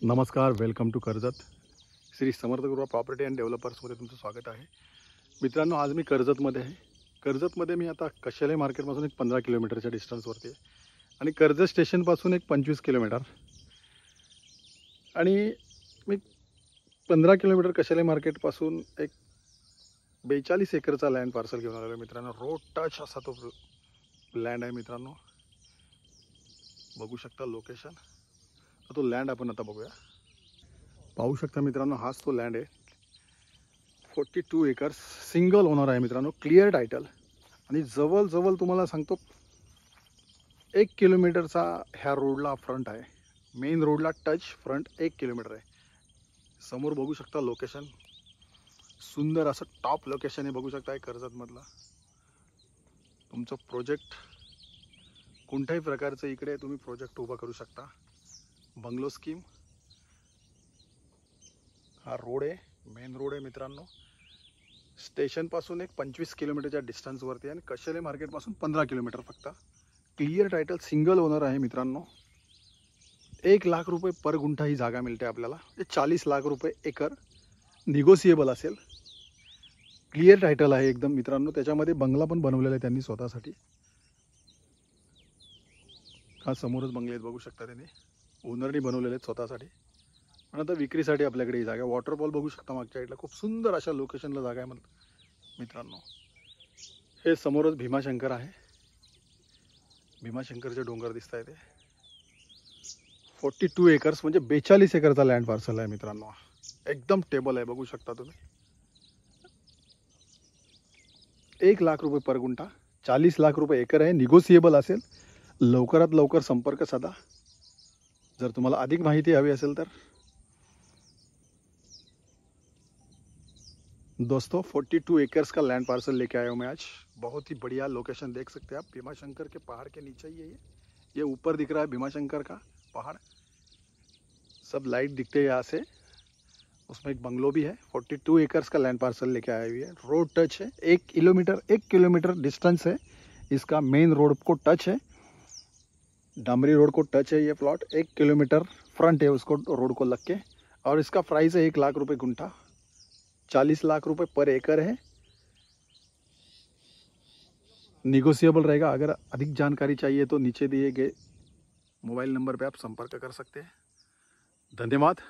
नमस्कार, welcome to Karjat. Shri Samarth Guruva property and डेव्हलपर्समध्ये तुमचं स्वागत आहे. मित्रांनो, आज मी कर्जतमध्ये आहे. कर्जतमध्ये मी आता कशाले मार्केटपासून एक 15 किलोमीटरच्या डिस्टन्सवरती आहे आणि कर्जत स्टेशनपासून एक 25 किलोमीटर आणि मी 15 किलोमीटर कशाले मार्केटपासून एक 42 एकरचा लँड पार्सल घेऊन आलेलो आहे. मित्रांनो, रोड टच असा तो लँड आहे. मित्रांनो, बघू शकता लोकेशन. तो लँड आपण आता बघूया. पाहू शकता मित्रांनो, हाच तो लँड आहे. 42 एकर्स, सिंगल ओनर आहे मित्रांनो, क्लिअर टायटल आणि जवळ तुम्हाला सांगतो 1 किलोमीटरचा ह्या रोडला फ्रंट आहे. मेन रोडला टच फ्रंट 1 किलोमीटर आहे. समोर बघू शकता लोकेशन, सुंदर असं टॉप लोकेशन आहे. बघू शकता कर्जतमधलं तुमचं प्रोजेक्ट, कोणत्याही प्रकारचं इकडे तुम्ही प्रोजेक्ट उभा करू शकता. बंगलो स्कीम, हा रोड आहे, मेन रोड आहे मित्रांनो. स्टेशनपासून एक 25 किलोमीटरच्या डिस्टन्सवरती आणि कशाले मार्केटपासून 15 किलोमीटर फक्त. क्लिअर टायटल, सिंगल ओनर आहे मित्रांनो. 1 लाख रुपये पर गुंठा ही जागा मिळते आपल्याला. 40 लाख रुपये एकर, निगोसिएबल असेल. क्लिअर टायटल आहे एकदम मित्रांनो. त्याच्यामध्ये बंगला पण बनवलेला आहे त्यांनी स्वतःसाठी. हा समोरच बंगले आहेत, बघू शकता. त्यांनी ओनरनी बनवलेले आहेत स्वतःसाठी. आणि आता विक्रीसाठी आपल्याकडे ही जागा आहे. वॉटरफॉल बघू शकता मागच्या साईडला, खूप सुंदर अशा लोकेशनला जागा आहे मित्रांनो. हे समोरच भीमाशंकर आहे. भीमाशंकरचे डोंगर दिसत आहे ते. 42 एकर्स म्हणजे 42 एकरचा लँड पार्सल आहे मित्रांनो. एकदम टेबल आहे, बघू शकता तुम्ही. 1 लाख रुपये पर गुंठा, 40 लाख रुपये एकर आहे. निगोसिएबल असेल. लवकरात लवकर संपर्क साधा जर तुम्हाला अधिक माहिती हवी असेल तर. दोस्तों, 42 एकर्स का लैंड पार्सल लेके आया हूँ मैं आज. बहुत ही बढ़िया लोकेशन देख सकते हैं आप. भीमाशंकर के पहाड़ के नीचे ही है ये ऊपर दिख रहा है भीमाशंकर का पहाड़. सब लाइट दिखते हैं यहाँ से. उसमें एक बंगलो भी है. 42 एकर्स का लैंड पार्सल लेके आया हुई है. रोड टच है. 1 किलोमीटर डिस्टेंस है इसका. मेन रोड को टच है, डामरी रोड को टच है ये प्लॉट. 1 किलोमीटर फ्रंट है उसको, रोड को लग के. और इसका प्राइस है 1 लाख रुपये गुंठा, 40 लाख रुपए पर एकड़ है. निगोशिएबल रहेगा. अगर अधिक जानकारी चाहिए तो नीचे दिए गए मोबाइल नंबर पे आप संपर्क कर सकते हैं. धन्यवाद.